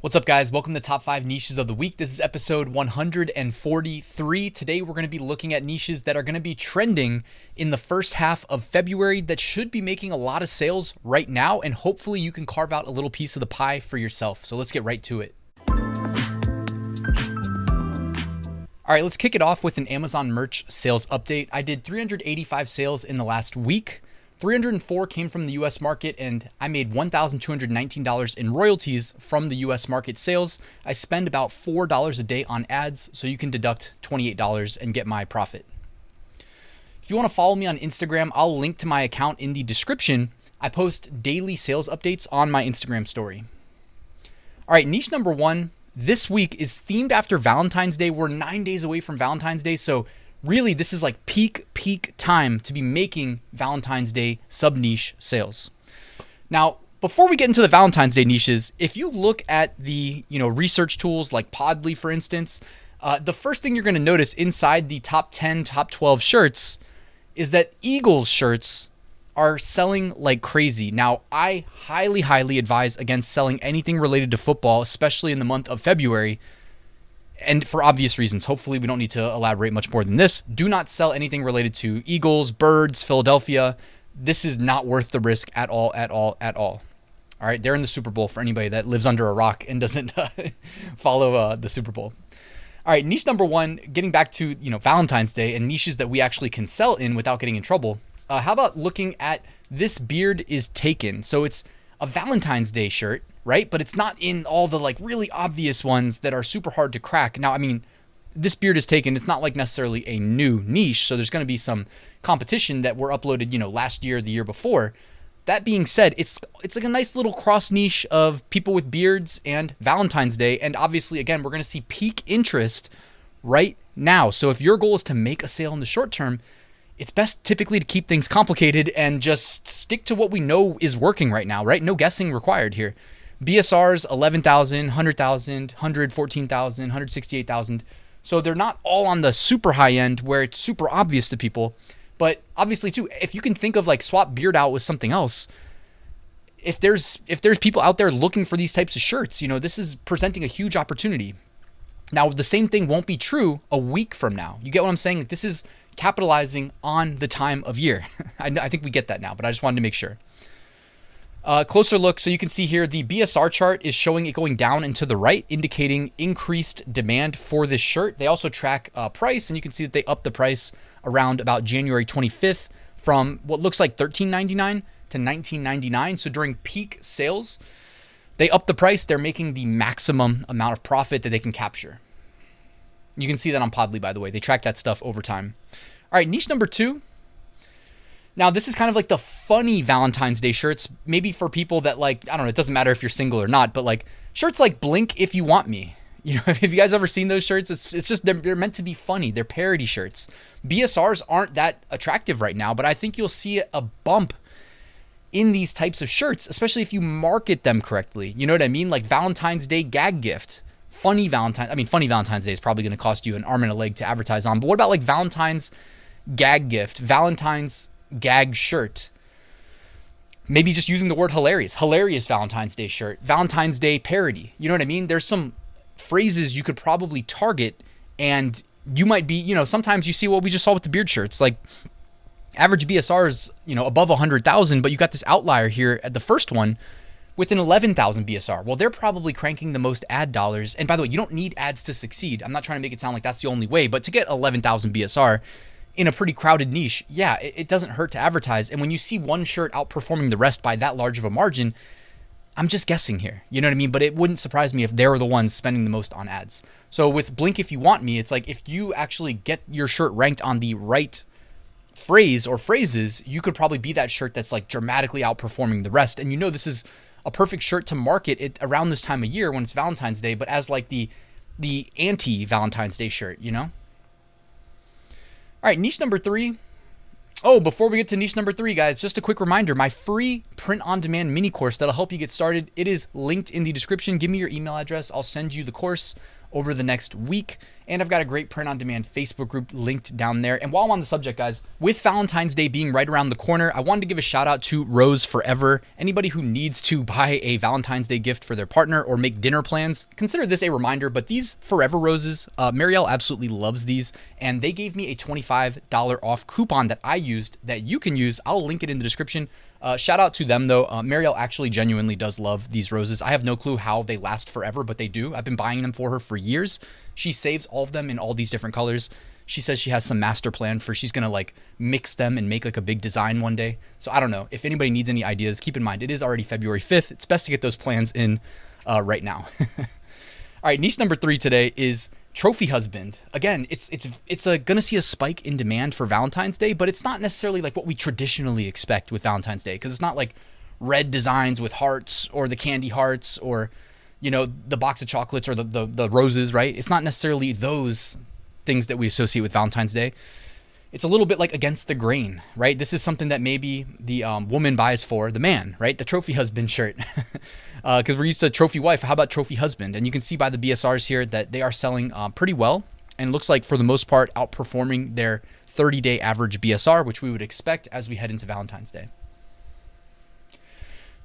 What's up, guys? Welcome to Top 5 Niches of the Week. This is episode 143. Today, we're going to be looking at niches that are going to be trending in the first half of February that should be making a lot of sales right now, and hopefully you can carve out a little piece of the pie for yourself. So let's get right to it. All right, let's kick it off with an Amazon merch sales update. I did 385 sales in the last week. 304 came from the US market, and I made $1,219 in royalties from the US market sales. I spend about $4 a day on ads, so you can deduct $28 and get my profit. If you want to follow me on Instagram, I'll link to my account in the description. I post daily sales updates on my Instagram story. All right, niche number one this week is themed after Valentine's Day. We're 9 days away from Valentine's Day, so really, this is like peak time to be making Valentine's Day sub-niche sales. Now, before we get into the Valentine's Day niches, if you look at the research tools like Podly, for instance, the first thing you're going to notice inside the top 10, top 12 shirts is that Eagles shirts are selling like crazy. Now, I highly advise against selling anything related to football, especially in the month of February. And for obvious reasons, hopefully we don't need to elaborate much more than this. Do not sell anything related to Eagles, Birds, Philadelphia. This is not worth the risk at all. All right, they're in the Super Bowl for anybody that lives under a rock and doesn't follow the Super Bowl. All right, niche number one, getting back to Valentine's Day and niches that we actually can sell in without getting in trouble. How about looking at This Beard Is Taken? So it's a Valentine's Day shirt, right? But it's not in all the like really obvious ones that are super hard to crack. Now, I mean, This Beard Is Taken, it's not like necessarily a new niche, so there's going to be some competition that were uploaded, last year, the year before. That being said, it's like a nice little cross niche of people with beards and Valentine's Day, and obviously, again, we're going to see peak interest right now. So if your goal is to make a sale in the short term, it's best typically to keep things complicated and just stick to what we know is working right now, right? No guessing required here. BSRs, 11,000, 100,000, 114,000, 168,000. So they're not all on the super high end where it's super obvious to people. But obviously too, if you can think of like swap beard out with something else, if there's people out there looking for these types of shirts, this is presenting a huge opportunity. Now, the same thing won't be true a week from now. You get what I'm saying? Like, this is capitalizing on the time of year. I think we get that now, but I just wanted to make sure. Closer look. So you can see here, the BSR chart is showing it going down and to the right, indicating increased demand for this shirt. They also track price, and you can see that they upped the price around about January 25th from what looks like $13.99 to $19.99. So during peak sales, they up the price. They're making the maximum amount of profit that they can capture. You can see that on Podly, by the way. They track that stuff over time. All right, niche number two. Now, this is kind of like the funny Valentine's Day shirts, maybe for people that like, I don't know, it doesn't matter if you're single or not, but like shirts like Blink If You Want Me. Have you guys ever seen those shirts? It's just, they're meant to be funny. They're parody shirts. BSRs aren't that attractive right now, but I think you'll see a bump in these types of shirts, especially if you market them correctly. You know what I mean? Like Valentine's Day gag gift. Funny Valentine's Day is probably going to cost you an arm and a leg to advertise on. But what about like Valentine's gag gift, Valentine's gag shirt? Maybe just using the word hilarious Valentine's Day shirt, Valentine's Day parody. You know what I mean? There's some phrases you could probably target, and you might be, sometimes you see what we just saw with the beard shirts, like average BSR is, above 100,000, but you got this outlier here at the first one with an 11,000 BSR. Well, they're probably cranking the most ad dollars. And by the way, you don't need ads to succeed. I'm not trying to make it sound like that's the only way, but to get 11,000 BSR in a pretty crowded niche, yeah, it doesn't hurt to advertise. And when you see one shirt outperforming the rest by that large of a margin, I'm just guessing here. You know what I mean? But it wouldn't surprise me if they're the ones spending the most on ads. So with Blink If You Want Me, it's like if you actually get your shirt ranked on the right phrase or phrases, you could probably be that shirt that's like dramatically outperforming the rest. And this is a perfect shirt to market it around this time of year when it's Valentine's Day, but as like the anti-Valentine's Day shirt, All right, niche number three. Oh, before we get to niche number three, guys, just a quick reminder, my free print-on-demand mini course that'll help you get started. It is linked in the description. Give me your email address. I'll send you the course over the next week. And I've got a great print on demand Facebook group linked down there. And while I'm on the subject, guys, with Valentine's Day being right around the corner, I wanted to give a shout out to Rose Forever. Anybody who needs to buy a Valentine's Day gift for their partner or make dinner plans, consider this a reminder. But these Forever Roses, Marielle absolutely loves these. And they gave me a $25 off coupon that I used that you can use. I'll link it in the description. Shout out to them though. Marielle actually genuinely does love these roses. I have no clue how they last forever, but they do. I've been buying them for her for years. She saves all of them in all these different colors. She says she has some master plan for she's gonna like mix them and make like a big design one day. So I don't know if anybody needs any ideas. Keep in mind it is already February 5th. It's best to get those plans in right now. All right, niche number 3 today is trophy husband. Again, it's gonna see a spike in demand for Valentine's Day, but it's not necessarily like what we traditionally expect with Valentine's Day, because it's not like red designs with hearts or the candy hearts or, you know, the box of chocolates or the roses, right? It's not necessarily those things that we associate with Valentine's Day. It's a little bit like against the grain, right? This is something that maybe the woman buys for the man, right? The trophy husband shirt. Because we're used to trophy wife. How about trophy husband? And you can see by the BSRs here that they are selling pretty well. And looks like for the most part, outperforming their 30-day average BSR, which we would expect as we head into Valentine's Day.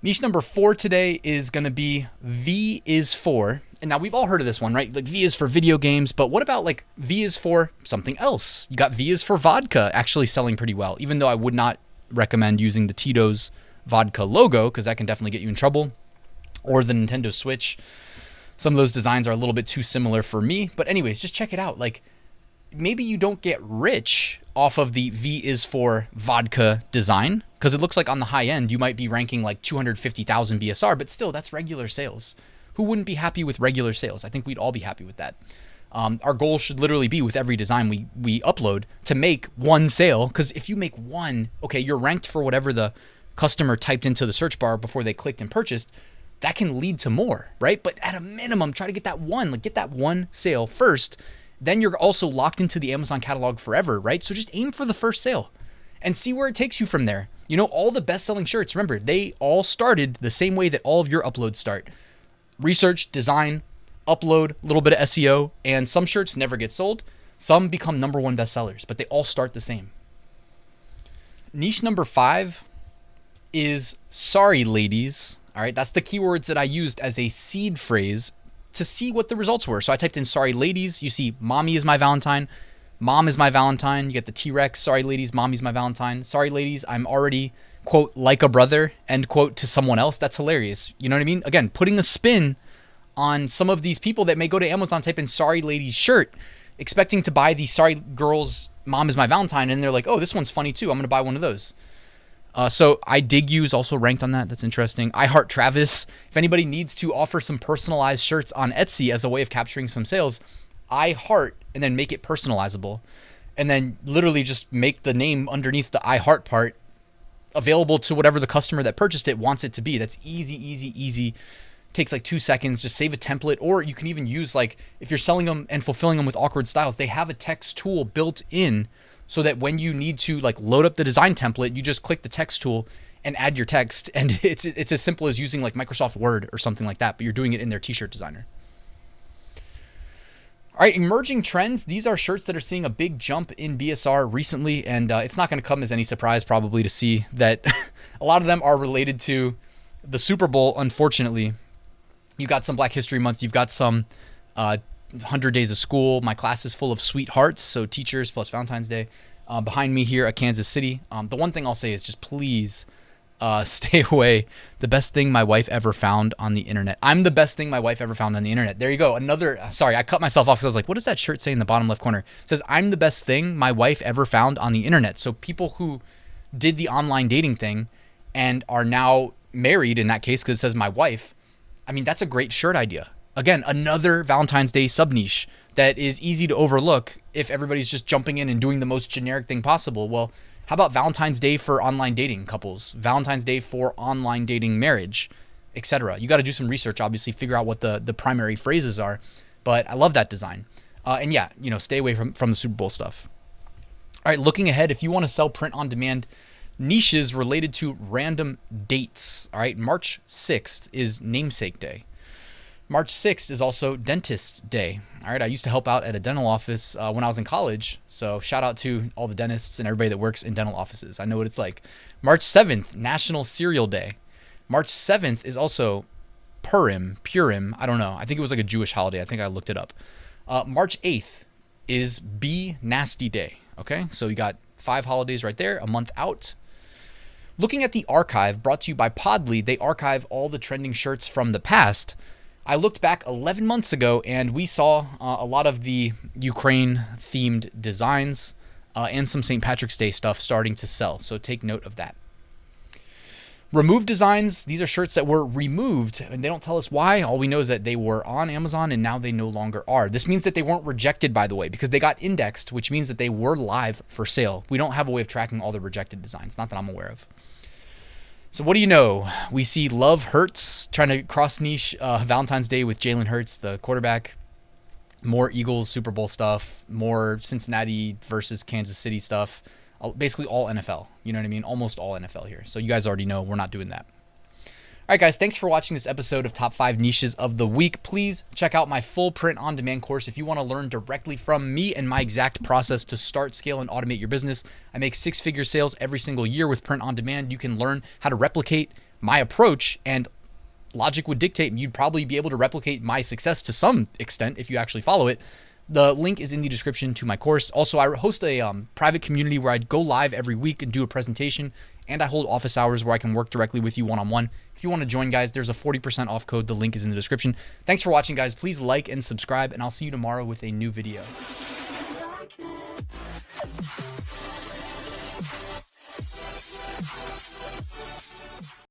Niche number 4 today is going to be V is for. And now we've all heard of this one, right? Like V is for video games, but what about like V is for something else? You got V is for vodka actually selling pretty well, even though I would not recommend using the Tito's vodka logo because that can definitely get you in trouble, or the Nintendo Switch. Some of those designs are a little bit too similar for me, but anyways, just check it out. Like maybe you don't get rich off of the V is for vodka design, because it looks like on the high end, you might be ranking like 250,000 BSR, but still that's regular sales. Who wouldn't be happy with regular sales? I think we'd all be happy with that. Our goal should literally be with every design we upload to make one sale, because if you make one, okay, you're ranked for whatever the customer typed into the search bar before they clicked and purchased. That can lead to more, right? But at a minimum, try to get that one, like get that one sale first. Then you're also locked into the Amazon catalog forever, right? So just aim for the first sale and see where it takes you from there. You know, all the best-selling shirts, remember, they all started the same way that all of your uploads start. Research, design, upload, a little bit of SEO, and some shirts never get sold. Some become #1 bestsellers, but they all start the same. Niche number 5 is sorry, ladies. All right, that's the keywords that I used as a seed phrase to see what the results were. So I typed in sorry, ladies. You see mommy is my Valentine. Mom is my Valentine. You get the T-Rex. Sorry, ladies. Mommy's my Valentine. Sorry, ladies. I'm already, quote, like a brother, end quote, to someone else. That's hilarious. You know what I mean? Again, putting a spin on some of these people that may go to Amazon, type in sorry, ladies shirt, expecting to buy the sorry, girls, mom is my Valentine. And they're like, oh, this one's funny too. I'm going to buy one of those. So I Dig You's also ranked on that. That's interesting. I Heart Travis. If anybody needs to offer some personalized shirts on Etsy as a way of capturing some sales, I Heart and then make it personalizable. And then literally just make the name underneath the I Heart part available to whatever the customer that purchased it wants it to be. That's easy, easy, easy. Takes like 2 seconds. Just save a template, or you can even use, like, if you're selling them and fulfilling them with awkward styles, they have a text tool built in so that when you need to like load up the design template, you just click the text tool and add your text. And it's as simple as using like Microsoft Word or something like that, but you're doing it in their t-shirt designer. All right, emerging trends. These are shirts that are seeing a big jump in BSR recently, and it's not going to come as any surprise probably to see that a lot of them are related to the Super Bowl, unfortunately. You got some Black History Month. You've got some 100 Days of School. My class is full of sweethearts, so teachers plus Valentine's Day. Behind me here at Kansas City. The one thing I'll say is just please stay away. The best thing my wife ever found on the internet. I'm the best thing my wife ever found on the internet. There you go. Another, sorry, I cut myself off because I was like, what does that shirt say in the bottom left corner? It says, I'm the best thing my wife ever found on the internet. So people who did the online dating thing and are now married in that case, because it says my wife, I mean, that's a great shirt idea. Again, another Valentine's Day sub niche that is easy to overlook if everybody's just jumping in and doing the most generic thing possible. Well, how about Valentine's Day for online dating couples, Valentine's Day for online dating marriage, etc. You got to do some research, obviously, figure out what the primary phrases are. But I love that design. And yeah, you know, stay away from the Super Bowl stuff. All right, looking ahead, if you want to sell print on demand niches related to random dates, all right, March 6th is Namesake Day. March 6th is also Dentist's Day. All right, I used to help out at a dental office when I was in college, so shout out to all the dentists and everybody that works in dental offices. I know what it's like. March 7th, National Cereal Day. March 7th is also Purim, I don't know. I think it was like a Jewish holiday. I think I looked it up. March 8th is Be Nasty Day, okay? So you got 5 holidays right there, a month out. Looking at the archive brought to you by Podly, they archive all the trending shirts from the past. I looked back 11 months ago and we saw a lot of the Ukraine-themed designs and some St. Patrick's Day stuff starting to sell. So take note of that. Removed designs, these are shirts that were removed and they don't tell us why. All we know is that they were on Amazon and now they no longer are. This means that they weren't rejected, by the way, because they got indexed, which means that they were live for sale. We don't have a way of tracking all the rejected designs, not that I'm aware of. So what do you know? We see Love Hurts trying to cross niche Valentine's Day with Jalen Hurts, the quarterback. More Eagles Super Bowl stuff, more Cincinnati versus Kansas City stuff. Basically all NFL, you know what I mean? Almost all NFL here. So you guys already know we're not doing that. All right, guys, thanks for watching this episode of Top 5 Niches of the Week. Please check out my full print-on-demand course if you want to learn directly from me and my exact process to start, scale, and automate your business. I make 6-figure sales every single year with print-on-demand. You can learn how to replicate my approach, and logic would dictate you'd probably be able to replicate my success to some extent if you actually follow it. The link is in the description to my course. Also, I host a private community where I go live every week and do a presentation, and I hold office hours where I can work directly with you one-on-one. If you want to join, guys, there's a 40% off code. The link is in the description. Thanks for watching, guys. Please like and subscribe, and I'll see you tomorrow with a new video.